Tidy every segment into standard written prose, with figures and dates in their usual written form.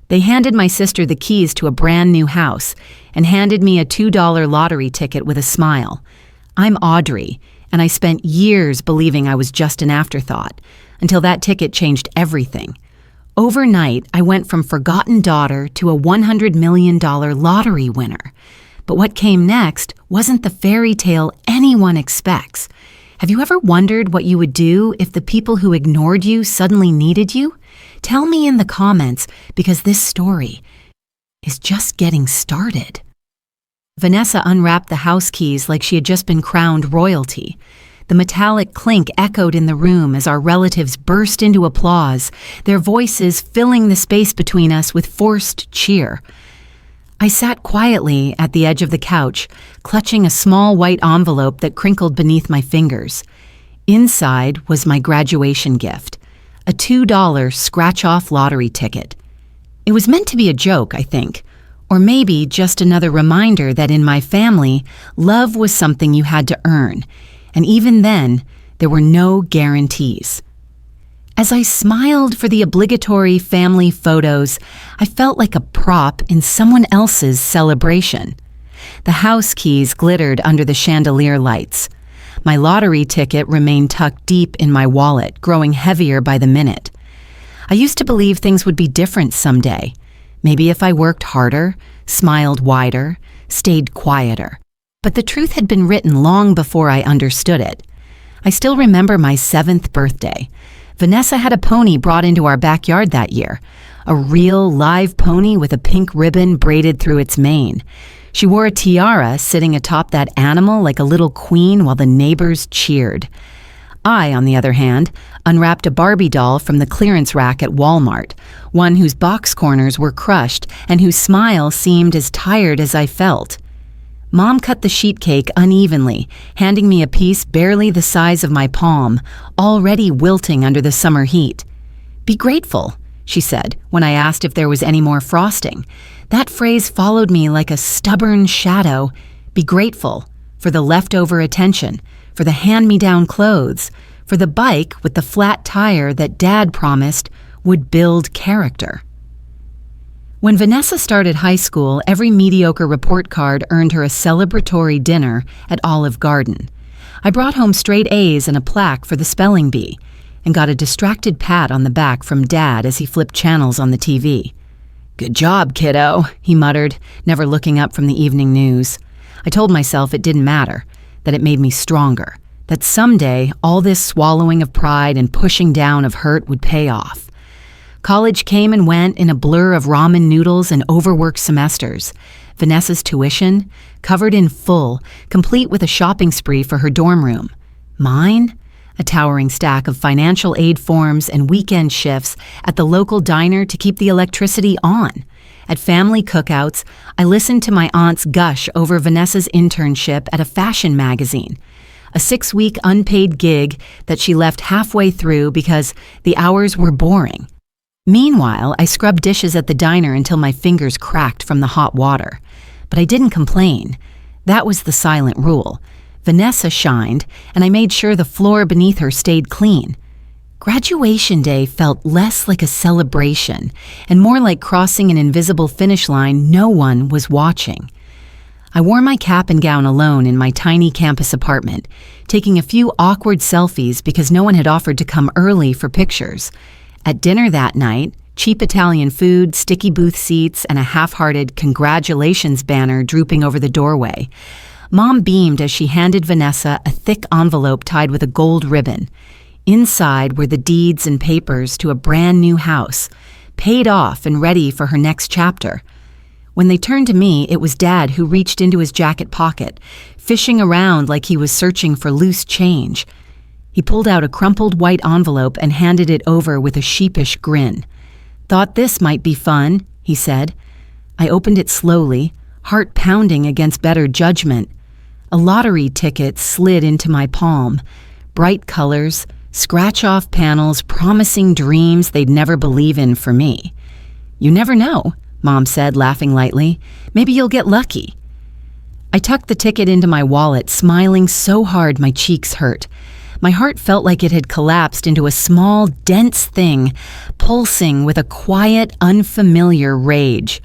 They handed my sister the keys to a brand new house and handed me a $2 lottery ticket with a smile. I'm Audrey, and I spent years believing I was just an afterthought, until that ticket changed everything. Overnight, I went from forgotten daughter to a $100 million lottery winner. But what came next wasn't the fairy tale anyone expects. Have you ever wondered what you would do if the people who ignored you suddenly needed you? Tell me in the comments, because this story is just getting started. Vanessa unwrapped the house keys like she had just been crowned royalty. The metallic clink echoed in the room as our relatives burst into applause, their voices filling the space between us with forced cheer. I sat quietly at the edge of the couch, clutching a small white envelope that crinkled beneath my fingers. Inside was my graduation gift, a $2 scratch-off lottery ticket. It was meant to be a joke, I think, or maybe just another reminder that in my family, love was something you had to earn, and even then, there were no guarantees. As I smiled for the obligatory family photos, I felt like a prop in someone else's celebration. The house keys glittered under the chandelier lights. My lottery ticket remained tucked deep in my wallet, growing heavier by the minute. I used to believe things would be different someday. Maybe if I worked harder, smiled wider, stayed quieter. But the truth had been written long before I understood it. I still remember my 7th birthday. Vanessa had a pony brought into our backyard that year, a real live pony with a pink ribbon braided through its mane. She wore a tiara sitting atop that animal like a little queen while the neighbors cheered. I, on the other hand, unwrapped a Barbie doll from the clearance rack at Walmart, one whose box corners were crushed and whose smile seemed as tired as I felt. Mom cut the sheet cake unevenly, handing me a piece barely the size of my palm, already wilting under the summer heat. "Be grateful," she said, when I asked if there was any more frosting. That phrase followed me like a stubborn shadow. Be grateful for the leftover attention, for the hand-me-down clothes, for the bike with the flat tire that Dad promised would build character. When Vanessa started high school, every mediocre report card earned her a celebratory dinner at Olive Garden. I brought home straight A's and a plaque for the spelling bee, and got a distracted pat on the back from Dad as he flipped channels on the TV. "Good job, kiddo," he muttered, never looking up from the evening news. I told myself it didn't matter, that it made me stronger, that someday all this swallowing of pride and pushing down of hurt would pay off. College came and went in a blur of ramen noodles and overworked semesters. Vanessa's tuition, covered in full, complete with a shopping spree for her dorm room. Mine? A towering stack of financial aid forms and weekend shifts at the local diner to keep the electricity on. At family cookouts, I listened to my aunts gush over Vanessa's internship at a fashion magazine, a 6-week unpaid gig that she left halfway through because the hours were boring. Meanwhile, I scrubbed dishes at the diner until my fingers cracked from the hot water. But I didn't complain. That was the silent rule. Vanessa shined, and I made sure the floor beneath her stayed clean. Graduation day felt less like a celebration and more like crossing an invisible finish line no one was watching. I wore my cap and gown alone in my tiny campus apartment, taking a few awkward selfies because no one had offered to come early for pictures. At dinner that night, cheap Italian food, sticky booth seats, and a half-hearted congratulations banner drooping over the doorway. Mom beamed as she handed Vanessa a thick envelope tied with a gold ribbon. Inside were the deeds and papers to a brand new house, paid off and ready for her next chapter. When they turned to me, it was Dad who reached into his jacket pocket, fishing around like he was searching for loose change. He pulled out a crumpled white envelope and handed it over with a sheepish grin. "Thought this might be fun," he said. I opened it slowly, heart pounding against better judgment. A lottery ticket slid into my palm. Bright colors, scratch-off panels promising dreams they'd never believe in for me. "You never know," Mom said, laughing lightly. "Maybe you'll get lucky." I tucked the ticket into my wallet, smiling so hard my cheeks hurt. My heart felt like it had collapsed into a small, dense thing, pulsing with a quiet, unfamiliar rage.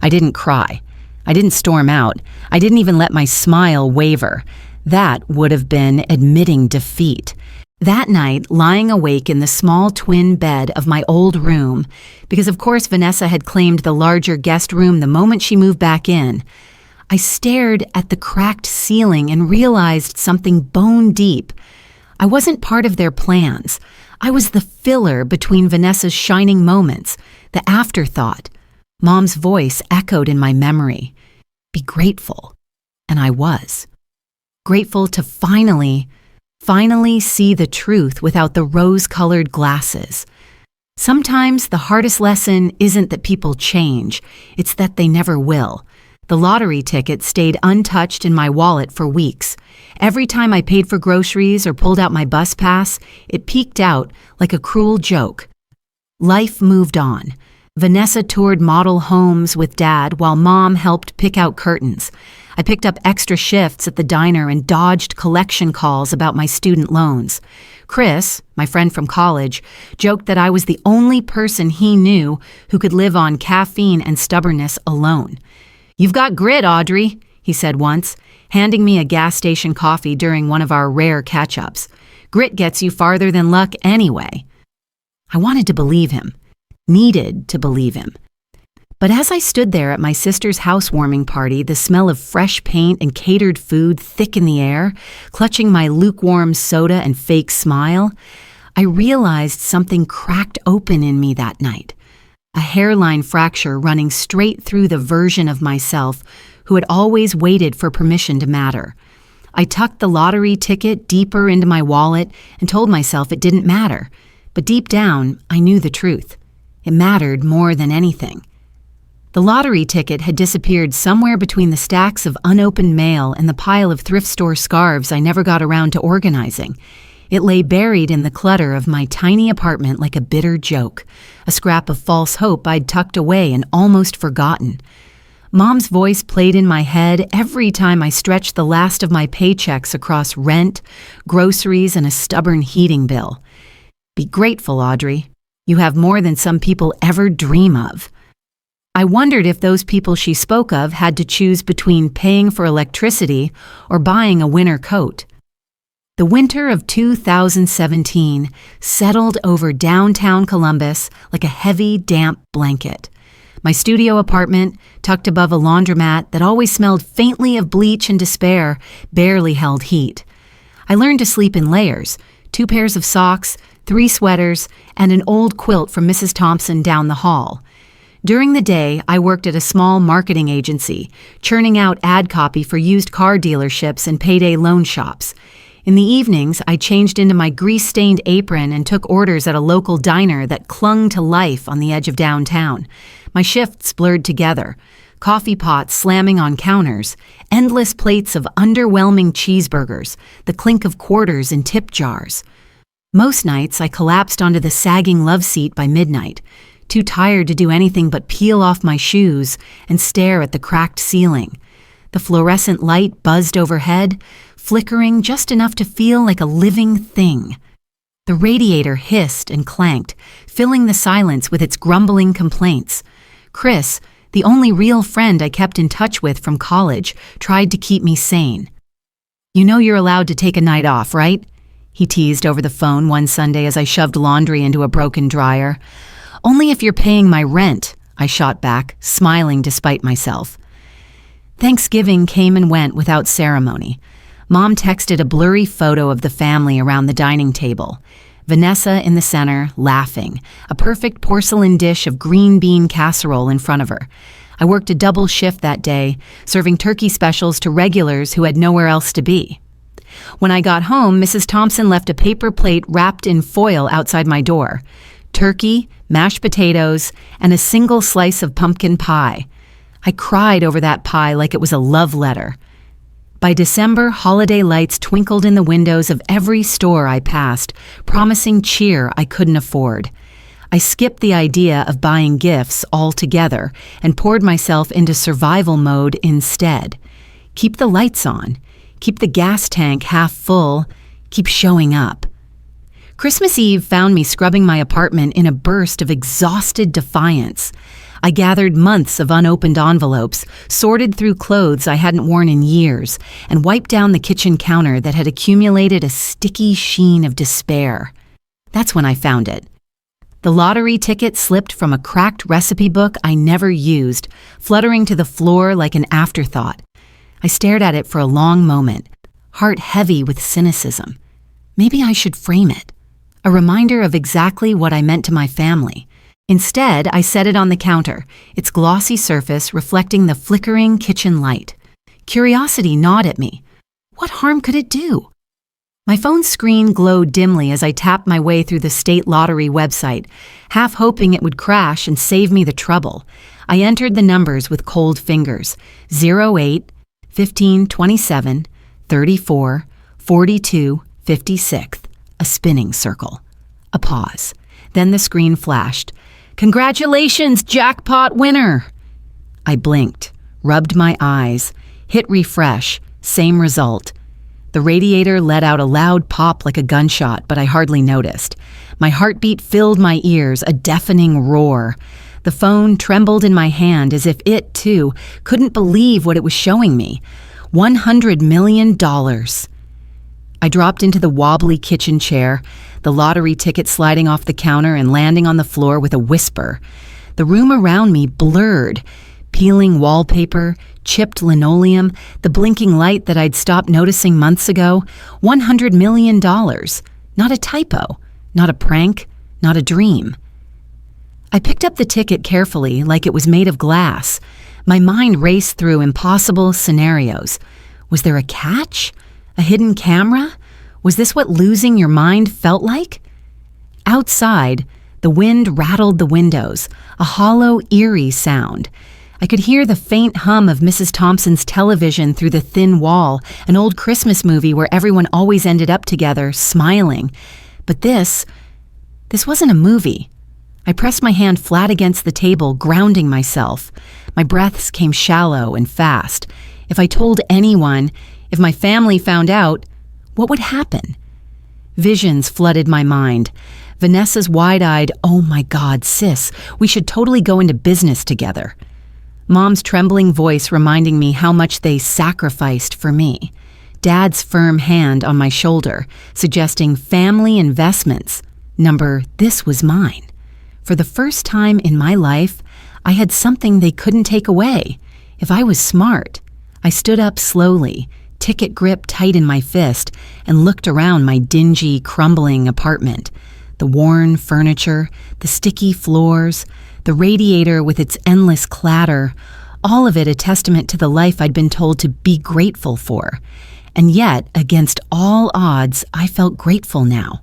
I didn't cry. I didn't storm out. I didn't even let my smile waver. That would have been admitting defeat. That night, lying awake in the small twin bed of my old room, because of course Vanessa had claimed the larger guest room the moment she moved back in, I stared at the cracked ceiling and realized something bone deep. I wasn't part of their plans. I was the filler between Vanessa's shining moments, the afterthought. Mom's voice echoed in my memory. Be grateful. And I was. Grateful to finally see the truth without the rose-colored glasses. Sometimes the hardest lesson isn't that people change, it's that they never will. The lottery ticket stayed untouched in my wallet for weeks. Every time I paid for groceries or pulled out my bus pass, it peeked out like a cruel joke. Life moved on. Vanessa toured model homes with Dad while Mom helped pick out curtains. I picked up extra shifts at the diner and dodged collection calls about my student loans. Chris, my friend from college, joked that I was the only person he knew who could live on caffeine and stubbornness alone. "You've got grit, Audrey," he said once, handing me a gas station coffee during one of our rare catch-ups. "Grit gets you farther than luck anyway." I wanted to believe him. Needed to believe him. But as I stood there at my sister's housewarming party, the smell of fresh paint and catered food thick in the air, clutching my lukewarm soda and fake smile, I realized something cracked open in me that night. A hairline fracture running straight through the version of myself who had always waited for permission to matter. I tucked the lottery ticket deeper into my wallet and told myself it didn't matter. But deep down, I knew the truth. It mattered more than anything. The lottery ticket had disappeared somewhere between the stacks of unopened mail and the pile of thrift store scarves I never got around to organizing. It lay buried in the clutter of my tiny apartment like a bitter joke, a scrap of false hope I'd tucked away and almost forgotten. Mom's voice played in my head every time I stretched the last of my paychecks across rent, groceries, and a stubborn heating bill. Be grateful, Audrey. You have more than some people ever dream of. I wondered if those people she spoke of had to choose between paying for electricity or buying a winter coat. The winter of 2017 settled over downtown Columbus like a heavy, damp blanket. My studio apartment, tucked above a laundromat that always smelled faintly of bleach and despair, barely held heat. I learned to sleep in layers, 2 pairs of socks, 3 sweaters, and an old quilt from Mrs. Thompson down the hall. During the day, I worked at a small marketing agency, churning out ad copy for used car dealerships and payday loan shops. In the evenings, I changed into my grease-stained apron and took orders at a local diner that clung to life on the edge of downtown. My shifts blurred together, coffee pots slamming on counters, endless plates of underwhelming cheeseburgers, the clink of quarters in tip jars. Most nights, I collapsed onto the sagging love seat by midnight, too tired to do anything but peel off my shoes and stare at the cracked ceiling. The fluorescent light buzzed overhead, flickering just enough to feel like a living thing. The radiator hissed and clanked, filling the silence with its grumbling complaints. Chris, the only real friend I kept in touch with from college, tried to keep me sane. "You know you're allowed to take a night off, right?" he teased over the phone one Sunday as I shoved laundry into a broken dryer. "Only if you're paying my rent," I shot back, smiling despite myself. Thanksgiving came and went without ceremony. Mom texted a blurry photo of the family around the dining table. Vanessa in the center, laughing, a perfect porcelain dish of green bean casserole in front of her. I worked a double shift that day, serving turkey specials to regulars who had nowhere else to be. When I got home, Mrs. Thompson left a paper plate wrapped in foil outside my door. Turkey, mashed potatoes, and a single slice of pumpkin pie. I cried over that pie like it was a love letter. By December, holiday lights twinkled in the windows of every store I passed, promising cheer I couldn't afford. I skipped the idea of buying gifts altogether and poured myself into survival mode instead. Keep the lights on. Keep the gas tank half full. keep showing up. Christmas Eve found me scrubbing my apartment in a burst of exhausted defiance. I gathered months of unopened envelopes, sorted through clothes I hadn't worn in years, and wiped down the kitchen counter that had accumulated a sticky sheen of despair. That's when I found it. The lottery ticket slipped from a cracked recipe book I never used, fluttering to the floor like an afterthought. I stared at it for a long moment, heart heavy with cynicism. Maybe I should frame it, a reminder of exactly what I meant to my family. Instead, I set it on the counter, its glossy surface reflecting the flickering kitchen light. Curiosity gnawed at me. What harm could it do? My phone's screen glowed dimly as I tapped my way through the state lottery website, half hoping it would crash and save me the trouble. I entered the numbers with cold fingers. 08, 15, 27, 34, 42, 56. A spinning circle. A pause. Then the screen flashed. "Congratulations, jackpot winner!" I blinked, rubbed my eyes, hit refresh, same result. The radiator let out a loud pop like a gunshot, but I hardly noticed. My heartbeat filled my ears, a deafening roar. The phone trembled in my hand as if it, too, couldn't believe what it was showing me. $100 million. I dropped into the wobbly kitchen chair, the lottery ticket sliding off the counter and landing on the floor with a whisper. The room around me blurred. Peeling wallpaper, chipped linoleum, the blinking light that I'd stopped noticing months ago. $100 million. Not a typo, not a prank, not a dream. I picked up the ticket carefully, like it was made of glass. My mind raced through impossible scenarios. Was there a catch? A hidden camera? Was this what losing your mind felt like? Outside, the wind rattled the windows, a hollow, eerie sound. I could hear the faint hum of Mrs. Thompson's television through the thin wall, an old Christmas movie where everyone always ended up together, smiling. But this wasn't a movie. I pressed my hand flat against the table, grounding myself. My breaths came shallow and fast. If I told anyone, if my family found out, what would happen? Visions flooded my mind. Vanessa's wide-eyed, "Oh my God, sis, we should totally go into business together." Mom's trembling voice reminding me how much they sacrificed for me. Dad's firm hand on my shoulder, suggesting family investments. This was mine. For the first time in my life, I had something they couldn't take away. If I was smart. I stood up slowly, ticket grip tight in my fist, and looked around my dingy, crumbling apartment. The worn furniture, the sticky floors, the radiator with its endless clatter, all of it a testament to the life I'd been told to be grateful for. And yet, against all odds, I felt grateful now.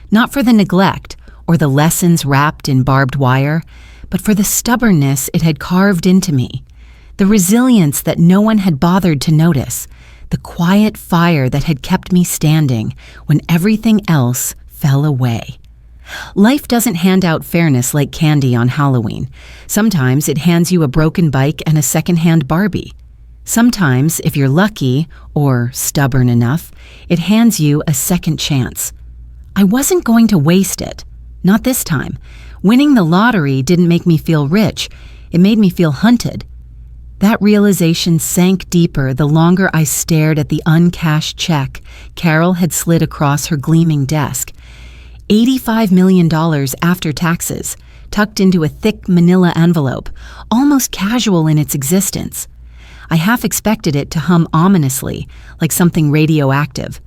Not for the neglect or the lessons wrapped in barbed wire, but for the stubbornness it had carved into me, the resilience that no one had bothered to notice, the quiet fire that had kept me standing when everything else fell away. Life doesn't hand out fairness like candy on Halloween. Sometimes it hands you a broken bike and a secondhand Barbie. Sometimes, if you're lucky, or stubborn enough, it hands you a second chance. I wasn't going to waste it. Not this time. Winning the lottery didn't make me feel rich. It made me feel hunted. That realization sank deeper the longer I stared at the uncashed check Carol had slid across her gleaming desk. $85 million after taxes, tucked into a thick manila envelope, almost casual in its existence. I half expected it to hum ominously, like something radioactive.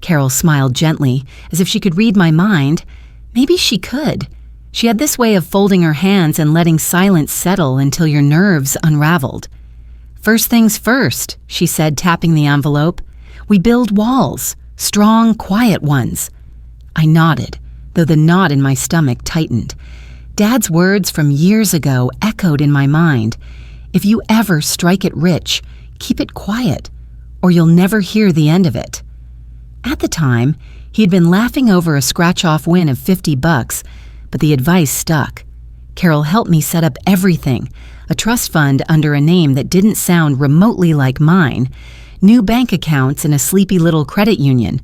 Carol smiled gently, as if she could read my mind. Maybe she could. She had this way of folding her hands and letting silence settle until your nerves unraveled. "First things first," she said, tapping the envelope. "We build walls, strong, quiet ones." I nodded, though the knot in my stomach tightened. Dad's words from years ago echoed in my mind. If you ever strike it rich, keep it quiet, or you'll never hear the end of it. At the time, he'd been laughing over a scratch-off win of $50, but the advice stuck. Carol helped me set up everything, a trust fund under a name that didn't sound remotely like mine, new bank accounts in a sleepy little credit union,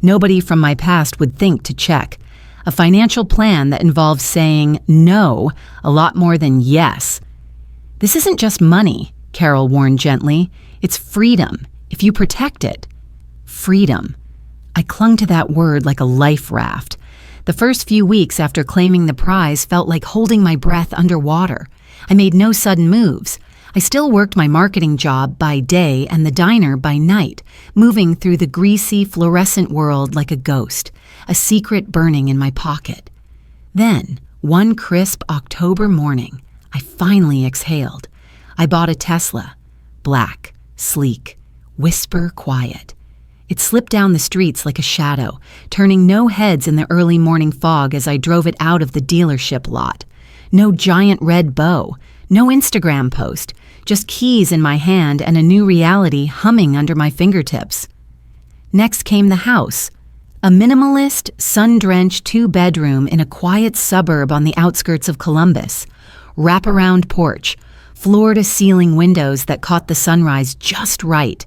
Nobody from my past would think to check. A financial plan that involves saying no a lot more than yes. This isn't just money, Carol warned gently. It's freedom, if you protect it. Freedom. I clung to that word like a life raft. The first few weeks after claiming the prize felt like holding my breath underwater. I made no sudden moves. I still worked my marketing job by day and the diner by night, moving through the greasy, fluorescent world like a ghost, a secret burning in my pocket. Then, one crisp October morning, I finally exhaled. I bought a Tesla. Black, sleek, whisper quiet. It slipped down the streets like a shadow, turning no heads in the early morning fog as I drove it out of the dealership lot. No giant red bow, no Instagram post, just keys in my hand and a new reality humming under my fingertips. Next came the house, a minimalist, sun-drenched two-bedroom in a quiet suburb on the outskirts of Columbus. Wraparound porch, floor-to-ceiling windows that caught the sunrise just right.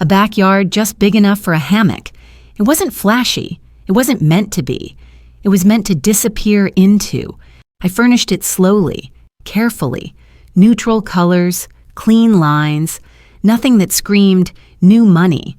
A backyard just big enough for a hammock. It wasn't flashy. It wasn't meant to be. It was meant to disappear into. I furnished it slowly, carefully. Neutral colors, clean lines, nothing that screamed new money.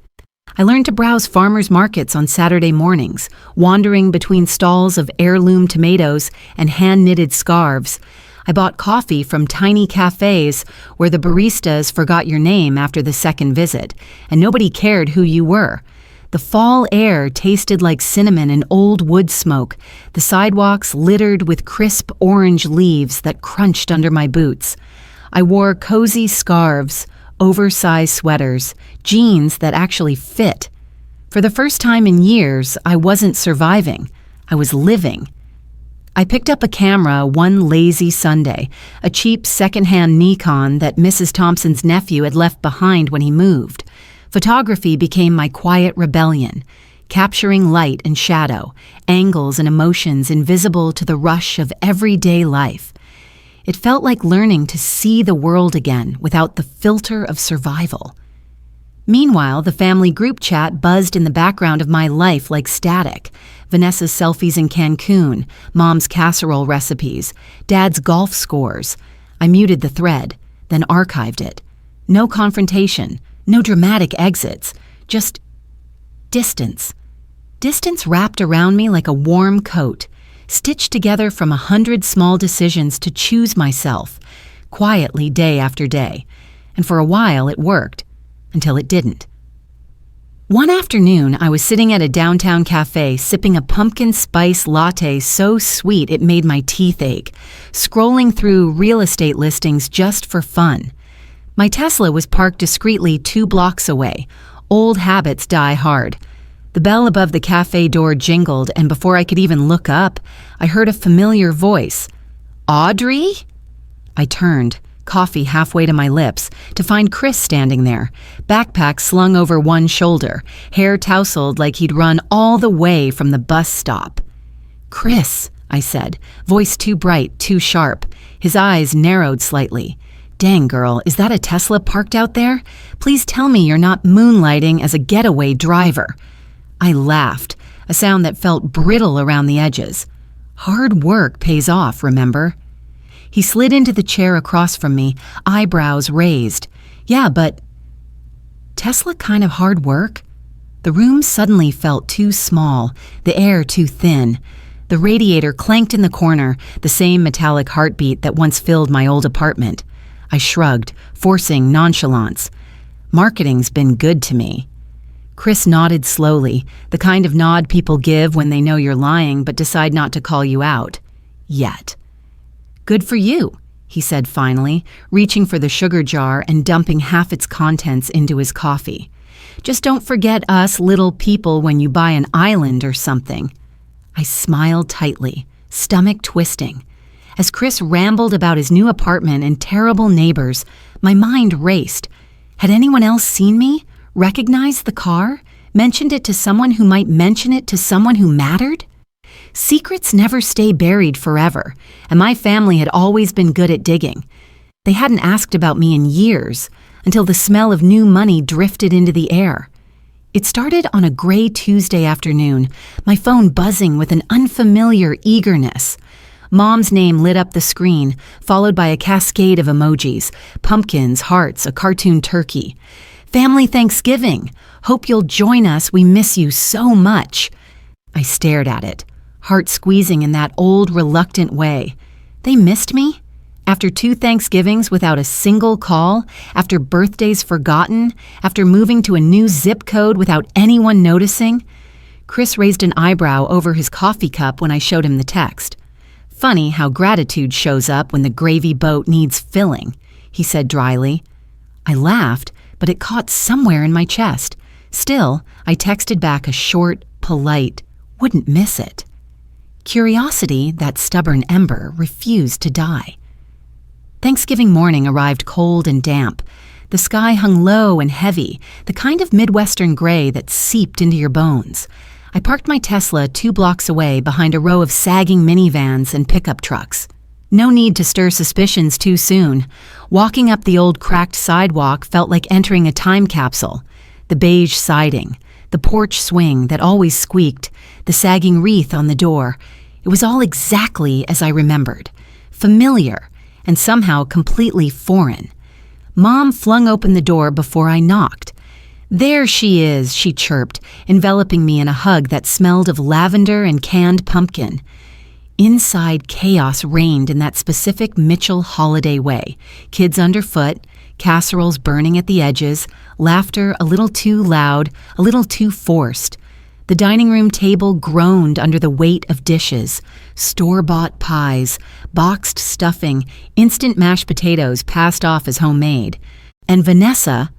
I learned to browse farmers markets on Saturday mornings, wandering between stalls of heirloom tomatoes and hand-knitted scarves. I bought coffee from tiny cafes where the baristas forgot your name after the second visit, and nobody cared who you were. The fall air tasted like cinnamon and old wood smoke, the sidewalks littered with crisp orange leaves that crunched under my boots. I wore cozy scarves, oversized sweaters, jeans that actually fit. For the first time in years, I wasn't surviving. I was living. I picked up a camera one lazy Sunday, a cheap secondhand Nikon that Mrs. Thompson's nephew had left behind when he moved. Photography became my quiet rebellion, capturing light and shadow, angles and emotions invisible to the rush of everyday life. It felt like learning to see the world again without the filter of survival. Meanwhile, the family group chat buzzed in the background of my life like static. Vanessa's selfies in Cancun, Mom's casserole recipes, Dad's golf scores. I muted the thread, then archived it. No confrontation, no dramatic exits, just distance. Distance wrapped around me like a warm coat, stitched together from 100 small decisions to choose myself, quietly day after day. And for a while it worked, until it didn't. One afternoon, I was sitting at a downtown cafe sipping a pumpkin spice latte so sweet it made my teeth ache, scrolling through real estate listings just for fun. My Tesla was parked discreetly 2 blocks away. Old habits die hard. The bell above the cafe door jingled, and before I could even look up, I heard a familiar voice. "Audrey?" I turned, coffee halfway to my lips, to find Chris standing there, backpack slung over one shoulder, hair tousled like he'd run all the way from the bus stop. "Chris," I said, voice too bright, too sharp. His eyes narrowed slightly. "Dang, girl, is that a Tesla parked out there? Please tell me you're not moonlighting as a getaway driver." I laughed, a sound that felt brittle around the edges. Hard work pays off, remember? He slid into the chair across from me, eyebrows raised. "Yeah, but Tesla kind of hard work?" The room suddenly felt too small, the air too thin. The radiator clanked in the corner, the same metallic heartbeat that once filled my old apartment. I shrugged, forcing nonchalance. "Marketing's been good to me." Chris nodded slowly, the kind of nod people give when they know you're lying but decide not to call you out. Yet. "Good for you," he said finally, reaching for the sugar jar and dumping half its contents into his coffee. "Just don't forget us little people when you buy an island or something." I smiled tightly, stomach twisting. As Chris rambled about his new apartment and terrible neighbors, my mind raced. Had anyone else seen me? Recognized the car? Mentioned it to someone who might mention it to someone who mattered? Secrets never stay buried forever, and my family had always been good at digging. They hadn't asked about me in years, until the smell of new money drifted into the air. It started on a gray Tuesday afternoon, my phone buzzing with an unfamiliar eagerness. Mom's name lit up the screen, followed by a cascade of emojis, pumpkins, hearts, a cartoon turkey. Family Thanksgiving. Hope you'll join us. We miss you so much. I stared at it, heart squeezing in that old, reluctant way. They missed me? After 2 Thanksgivings without a single call, after birthdays forgotten, after moving to a new zip code without anyone noticing? Chris raised an eyebrow over his coffee cup when I showed him the text. Funny how gratitude shows up when the gravy boat needs filling, he said dryly. I laughed, but it caught somewhere in my chest. Still, I texted back a short, polite, wouldn't miss it. Curiosity, that stubborn ember, refused to die. Thanksgiving morning arrived cold and damp. The sky hung low and heavy, the kind of Midwestern gray that seeped into your bones. I parked my Tesla 2 blocks away behind a row of sagging minivans and pickup trucks. No need to stir suspicions too soon. Walking up the old cracked sidewalk felt like entering a time capsule. The beige siding, the porch swing that always squeaked, the sagging wreath on the door. It was all exactly as I remembered. Familiar, and somehow completely foreign. Mom flung open the door before I knocked. There she is, she chirped, enveloping me in a hug that smelled of lavender and canned pumpkin. Inside, chaos reigned in that specific Mitchell holiday way. Kids underfoot, casseroles burning at the edges, laughter a little too loud, a little too forced. The dining room table groaned under the weight of dishes, store-bought pies, boxed stuffing, instant mashed potatoes passed off as homemade. And Vanessa,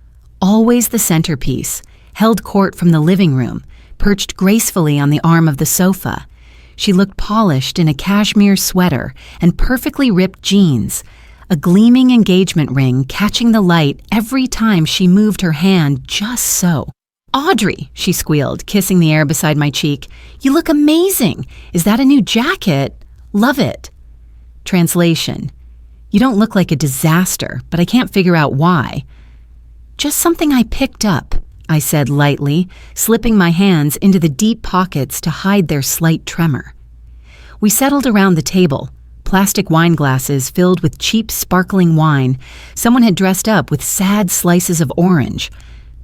always the centerpiece, held court from the living room, perched gracefully on the arm of the sofa. She looked polished in a cashmere sweater and perfectly ripped jeans, a gleaming engagement ring catching the light every time she moved her hand just so. "Audrey," she squealed, kissing the air beside my cheek, "you look amazing. Is that a new jacket? Love it." Translation: You don't look like a disaster, but I can't figure out why. "Just something I picked up," I said lightly, slipping my hands into the deep pockets to hide their slight tremor. We settled around the table, plastic wine glasses filled with cheap sparkling wine. Someone had dressed up with sad slices of orange.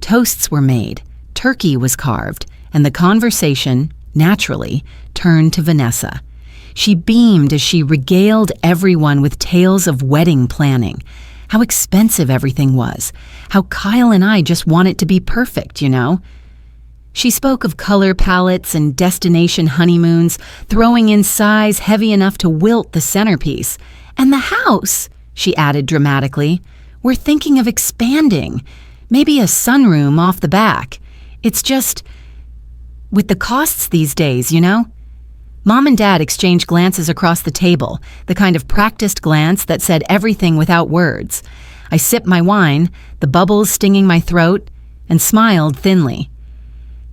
Toasts were made, turkey was carved, and the conversation, naturally, turned to Vanessa. She beamed as she regaled everyone with tales of wedding planning. How expensive everything was. How Kyle and I just want it to be perfect, you know? She spoke of color palettes and destination honeymoons, throwing in sighs heavy enough to wilt the centerpiece. "And the house," she added dramatically. "We're thinking of expanding. Maybe a sunroom off the back. It's just with the costs these days, you know?" Mom and Dad exchanged glances across the table, the kind of practiced glance that said everything without words. I sipped my wine, the bubbles stinging my throat, and smiled thinly.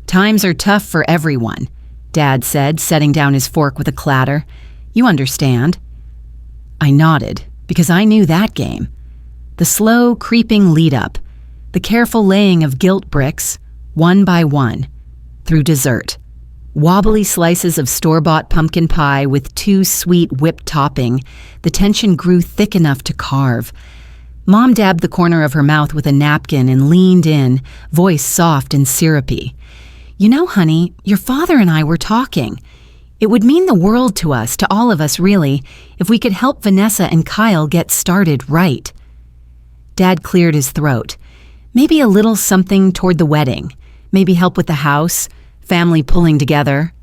"Times are tough for everyone," Dad said, setting down his fork with a clatter. "You understand." I nodded, because I knew that game. The slow, creeping lead-up, the careful laying of guilt bricks, one by one, through dessert. Wobbly slices of store-bought pumpkin pie with too sweet whipped topping, the tension grew thick enough to carve. Mom dabbed the corner of her mouth with a napkin and leaned in, voice soft and syrupy. "You know, honey, your father and I were talking. It would mean the world to us, to all of us really, if we could help Vanessa and Kyle get started right." Dad cleared his throat. "Maybe a little something toward the wedding. Maybe help with the house. Family pulling together."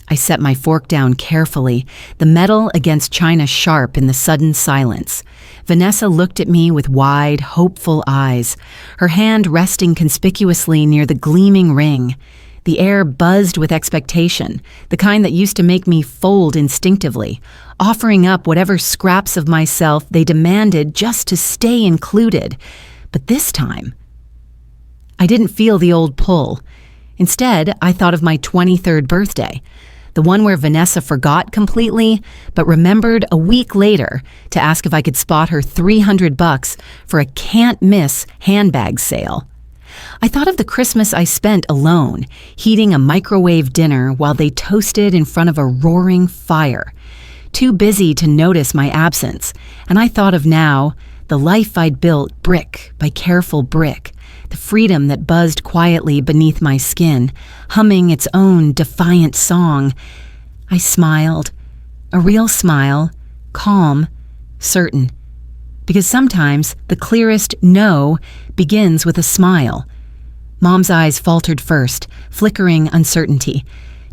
I set my fork down carefully, the metal against china sharp in the sudden silence. Vanessa looked at me with wide, hopeful eyes, her hand resting conspicuously near the gleaming ring. The air buzzed with expectation, the kind that used to make me fold instinctively, offering up whatever scraps of myself they demanded just to stay included. But this time, I didn't feel the old pull. Instead, I thought of my 23rd birthday, the one where Vanessa forgot completely, but remembered a week later to ask if I could spot her $300 for a can't-miss handbag sale. I thought of the Christmas I spent alone, heating a microwave dinner while they toasted in front of a roaring fire. Too busy to notice my absence, and I thought of now the life I'd built brick by careful brick, the freedom that buzzed quietly beneath my skin, humming its own defiant song. I smiled, a real smile, calm, certain. Because sometimes the clearest no begins with a smile. Mom's eyes faltered first, flickering uncertainty.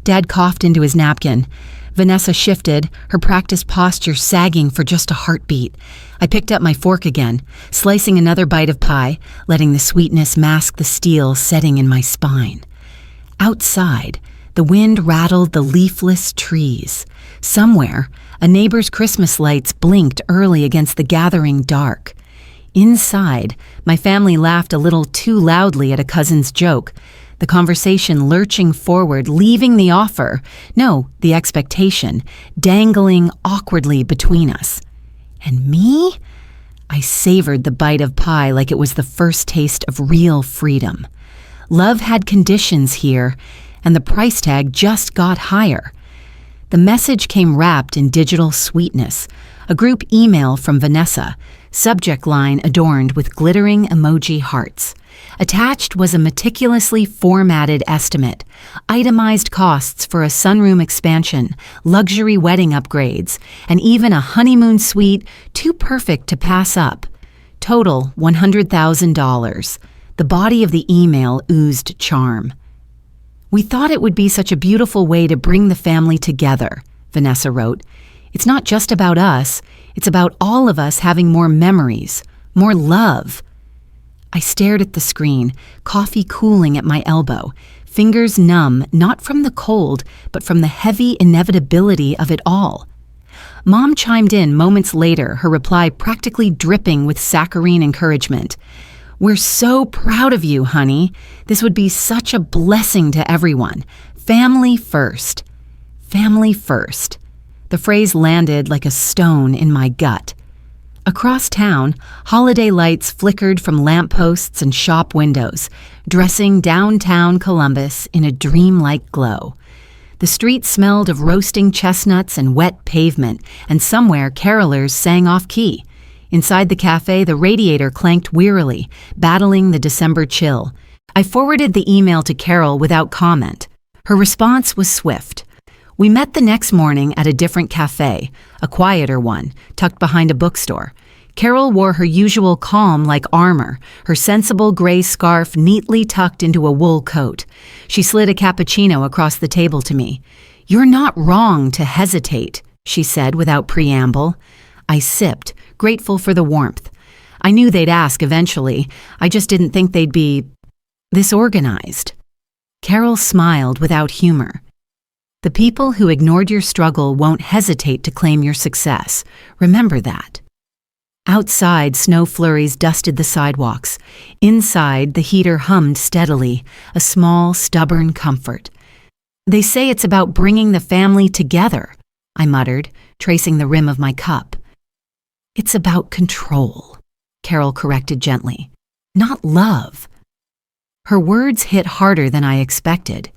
Dad coughed into his napkin. Vanessa shifted, her practiced posture sagging for just a heartbeat. I picked up my fork again, slicing another bite of pie, letting the sweetness mask the steel setting in my spine. Outside, the wind rattled the leafless trees. Somewhere, a neighbor's Christmas lights blinked early against the gathering dark. Inside, my family laughed a little too loudly at a cousin's joke, the conversation lurching forward, leaving the offer, no, the expectation, dangling awkwardly between us. And me? I savored the bite of pie like it was the first taste of real freedom. Love had conditions here, and the price tag just got higher. The message came wrapped in digital sweetness, a group email from Vanessa, subject line adorned with glittering emoji hearts. Attached was a meticulously formatted estimate, itemized costs for a sunroom expansion, luxury wedding upgrades, and even a honeymoon suite too perfect to pass up. Total $100,000. The body of the email oozed charm. "We thought it would be such a beautiful way to bring the family together," Vanessa wrote. "It's not just about us, it's about all of us having more memories, more love." I stared at the screen, coffee cooling at my elbow, fingers numb not from the cold, but from the heavy inevitability of it all. Mom chimed in moments later, her reply practically dripping with saccharine encouragement. "We're so proud of you, honey. This would be such a blessing to everyone. Family first. Family first." The phrase landed like a stone in my gut. Across town, holiday lights flickered from lampposts and shop windows, dressing downtown Columbus in a dreamlike glow. The street smelled of roasting chestnuts and wet pavement, and somewhere carolers sang off-key. Inside the cafe, the radiator clanked wearily, battling the December chill. I forwarded the email to Carol without comment. Her response was swift. We met the next morning at a different cafe, a quieter one, tucked behind a bookstore. Carol wore her usual calm like armor, her sensible gray scarf neatly tucked into a wool coat. She slid a cappuccino across the table to me. "You're not wrong to hesitate," she said without preamble. I sipped, grateful for the warmth. I knew they'd ask eventually. I just didn't think they'd be this organized. Carol smiled without humor. "The people who ignored your struggle won't hesitate to claim your success. Remember that." Outside, snow flurries dusted the sidewalks. Inside, the heater hummed steadily, a small, stubborn comfort. "They say it's about bringing the family together," I muttered, tracing the rim of my cup. "It's about control," Carol corrected gently. "Not love." Her words hit harder than I expected.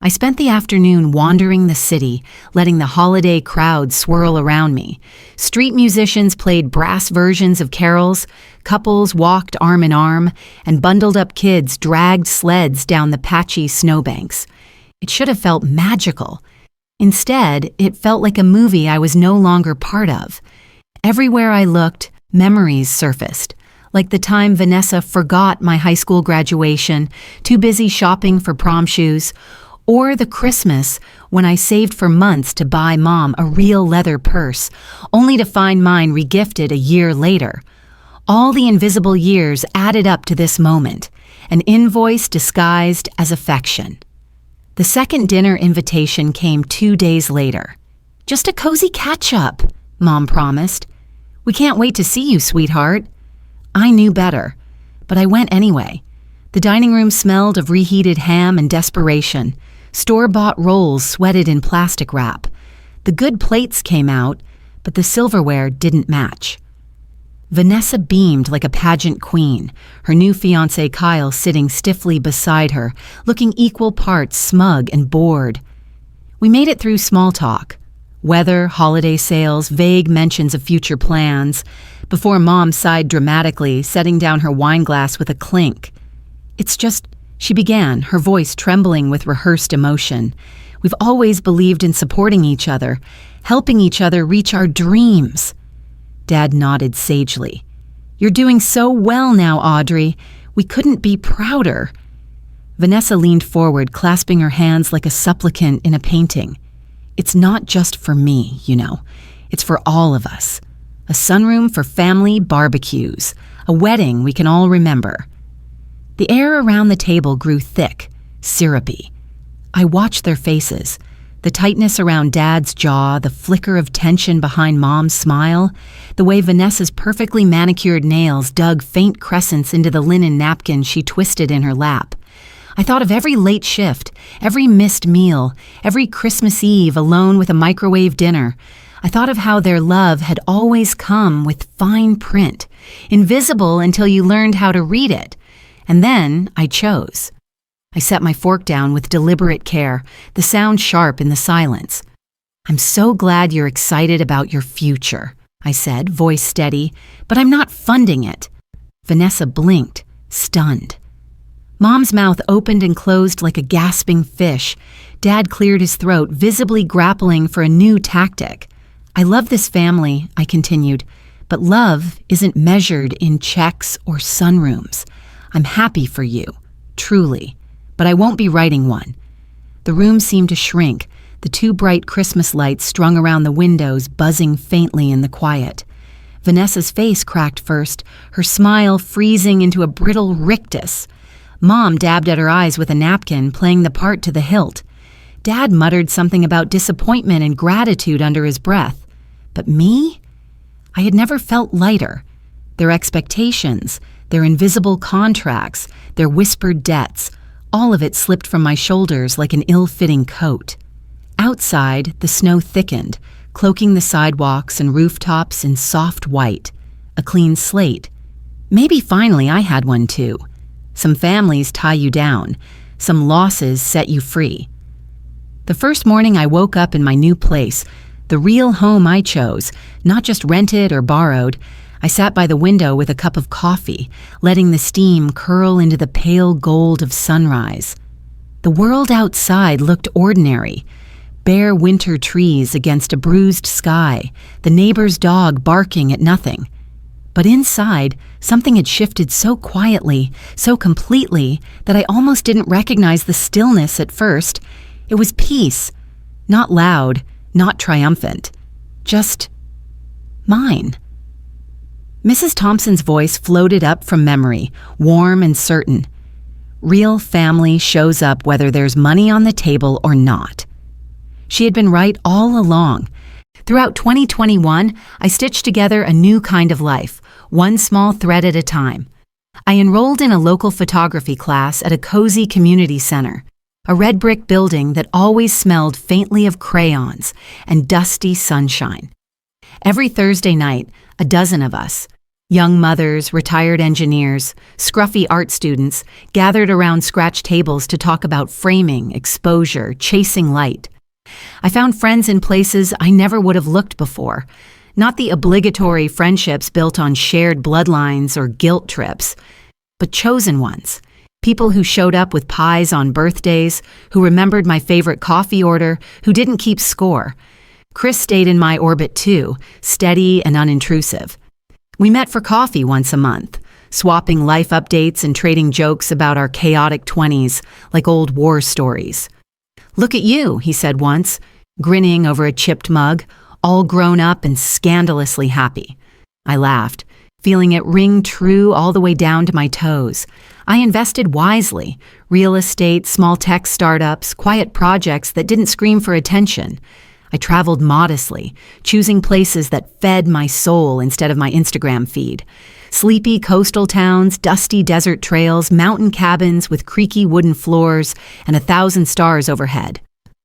I spent the afternoon wandering the city, letting the holiday crowd swirl around me. Street musicians played brass versions of carols, couples walked arm in arm, and bundled-up kids dragged sleds down the patchy snowbanks. It should have felt magical. Instead, it felt like a movie I was no longer part of. Everywhere I looked, memories surfaced, like the time Vanessa forgot my high school graduation, too busy shopping for prom shoes, or the Christmas when I saved for months to buy Mom a real leather purse, only to find mine regifted a year later. All the invisible years added up to this moment, an invoice disguised as affection. The second dinner invitation came 2 days later. "Just a cozy catch-up," Mom promised. "We can't wait to see you, sweetheart." I knew better, but I went anyway. The dining room smelled of reheated ham and desperation. Store-bought rolls sweated in plastic wrap. The good plates came out, but the silverware didn't match. Vanessa beamed like a pageant queen, her new fiancé Kyle sitting stiffly beside her, looking equal parts smug and bored. We made it through small talk. Weather, holiday sales, vague mentions of future plans, before Mom sighed dramatically, setting down her wine glass with a clink. "It's just," she began, her voice trembling with rehearsed emotion. "We've always believed in supporting each other, helping each other reach our dreams." Dad nodded sagely. "You're doing so well now, Audrey. We couldn't be prouder." Vanessa leaned forward, clasping her hands like a supplicant in a painting. "It's not just for me, you know. It's for all of us. A sunroom for family barbecues. A wedding we can all remember." The air around the table grew thick, syrupy. I watched their faces, the tightness around Dad's jaw, the flicker of tension behind Mom's smile, the way Vanessa's perfectly manicured nails dug faint crescents into the linen napkin she twisted in her lap. I thought of every late shift, every missed meal, every Christmas Eve alone with a microwave dinner. I thought of how their love had always come with fine print, invisible until you learned how to read it. And then I chose. I set my fork down with deliberate care, the sound sharp in the silence. "I'm so glad you're excited about your future," I said, voice steady, "but I'm not funding it." Vanessa blinked, stunned. Mom's mouth opened and closed like a gasping fish. Dad cleared his throat, visibly grappling for a new tactic. "I love this family," I continued, "but love isn't measured in checks or sunrooms. I'm happy for you, truly. But I won't be writing one." The room seemed to shrink, the two bright Christmas lights strung around the windows buzzing faintly in the quiet. Vanessa's face cracked first, her smile freezing into a brittle rictus. Mom dabbed at her eyes with a napkin, playing the part to the hilt. Dad muttered something about disappointment and gratitude under his breath. But me? I had never felt lighter. Their expectations, their invisible contracts, their whispered debts, all of it slipped from my shoulders like an ill-fitting coat. Outside, the snow thickened, cloaking the sidewalks and rooftops in soft white. A clean slate. Maybe finally I had one too. Some families tie you down. Some losses set you free. The first morning I woke up in my new place, the real home I chose, not just rented or borrowed, I sat by the window with a cup of coffee, letting the steam curl into the pale gold of sunrise. The world outside looked ordinary. Bare winter trees against a bruised sky, the neighbor's dog barking at nothing. But inside, something had shifted so quietly, so completely, that I almost didn't recognize the stillness at first. It was peace, not loud, not triumphant, just mine. Mrs. Thompson's voice floated up from memory, warm and certain. "Real family shows up whether there's money on the table or not." She had been right all along. Throughout 2021, I stitched together a new kind of life, one small thread at a time. I enrolled in a local photography class at a cozy community center, a red brick building that always smelled faintly of crayons and dusty sunshine. Every Thursday night, a dozen of us, young mothers, retired engineers, scruffy art students, gathered around scratch tables to talk about framing, exposure, chasing light. I found friends in places I never would have looked before, not the obligatory friendships built on shared bloodlines or guilt trips, but chosen ones, people who showed up with pies on birthdays, who remembered my favorite coffee order, who didn't keep score. Chris stayed in my orbit too, steady and unintrusive. We met for coffee once a month, swapping life updates and trading jokes about our chaotic 20s, like old war stories. "Look at you," he said once, grinning over a chipped mug, all grown up and scandalously happy. I laughed, feeling it ring true all the way down to my toes. I invested wisely, real estate, small tech startups, quiet projects that didn't scream for attention. I traveled modestly, choosing places that fed my soul instead of my Instagram feed. Sleepy coastal towns, dusty desert trails, mountain cabins with creaky wooden floors, and 1,000 stars overhead.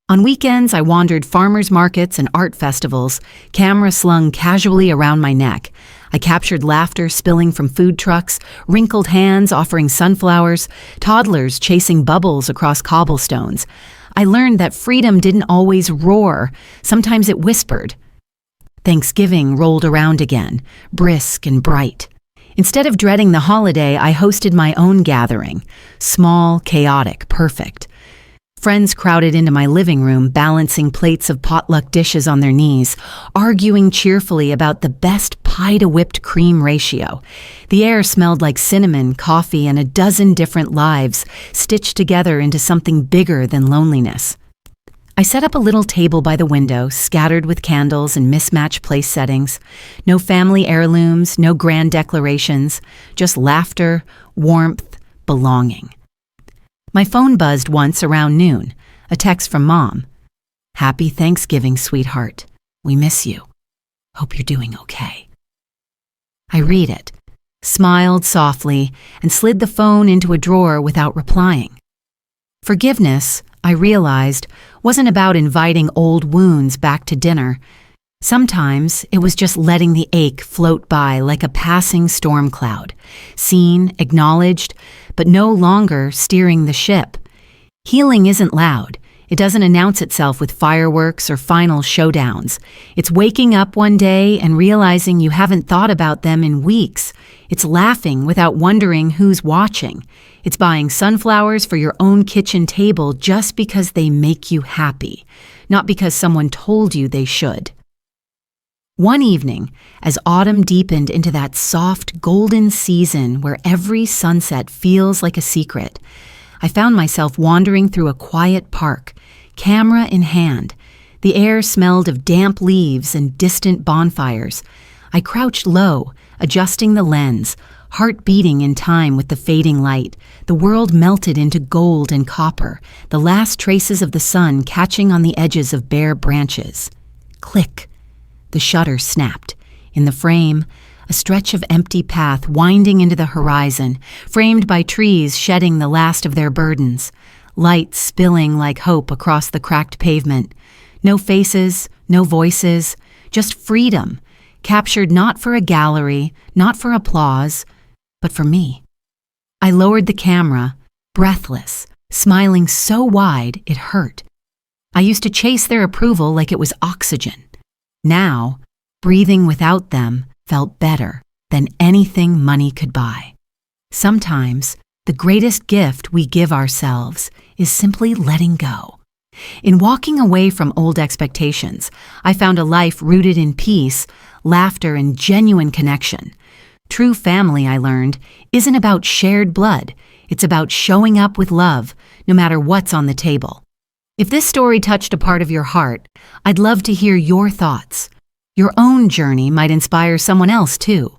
On weekends, I wandered farmers markets and art festivals, camera slung casually around my neck. I captured laughter spilling from food trucks, wrinkled hands offering sunflowers, toddlers chasing bubbles across cobblestones. I learned that freedom didn't always roar. Sometimes it whispered. Thanksgiving rolled around again, brisk and bright. Instead of dreading the holiday, I hosted my own gathering. Small, chaotic, perfect. Friends crowded into my living room, balancing plates of potluck dishes on their knees, arguing cheerfully about the best pie-to-whipped cream ratio. The air smelled like cinnamon, coffee, and a dozen different lives stitched together into something bigger than loneliness. I set up a little table by the window, scattered with candles and mismatched place settings. No family heirlooms, no grand declarations, just laughter, warmth, belonging. My phone buzzed once around noon, a text from Mom. Happy Thanksgiving, sweetheart. We miss you. Hope you're doing okay. I read it, smiled softly, and slid the phone into a drawer without replying. Forgiveness, I realized, wasn't about inviting old wounds back to dinner. Sometimes it was just letting the ache float by like a passing storm cloud, seen, acknowledged, but no longer steering the ship. Healing isn't loud. It doesn't announce itself with fireworks or final showdowns. It's waking up one day and realizing you haven't thought about them in weeks. It's laughing without wondering who's watching. It's buying sunflowers for your own kitchen table just because they make you happy, not because someone told you they should. One evening, as autumn deepened into that soft, golden season where every sunset feels like a secret, I found myself wandering through a quiet park, camera in hand. The air smelled of damp leaves and distant bonfires. I crouched low, adjusting the lens, heart beating in time with the fading light. The world melted into gold and copper, the last traces of the sun catching on the edges of bare branches. Click. The shutter snapped. In the frame, a stretch of empty path winding into the horizon, framed by trees shedding the last of their burdens, light spilling like hope across the cracked pavement. No faces, no voices, just freedom, captured not for a gallery, not for applause, but for me. I lowered the camera, breathless, smiling so wide it hurt. I used to chase their approval like it was oxygen. Now, breathing without them felt better than anything money could buy. Sometimes, the greatest gift we give ourselves is simply letting go. In walking away from old expectations, I found a life rooted in peace, laughter, and genuine connection. True family, I learned, isn't about shared blood. It's about showing up with love, no matter what's on the table. If this story touched a part of your heart, I'd love to hear your thoughts. Your own journey might inspire someone else too.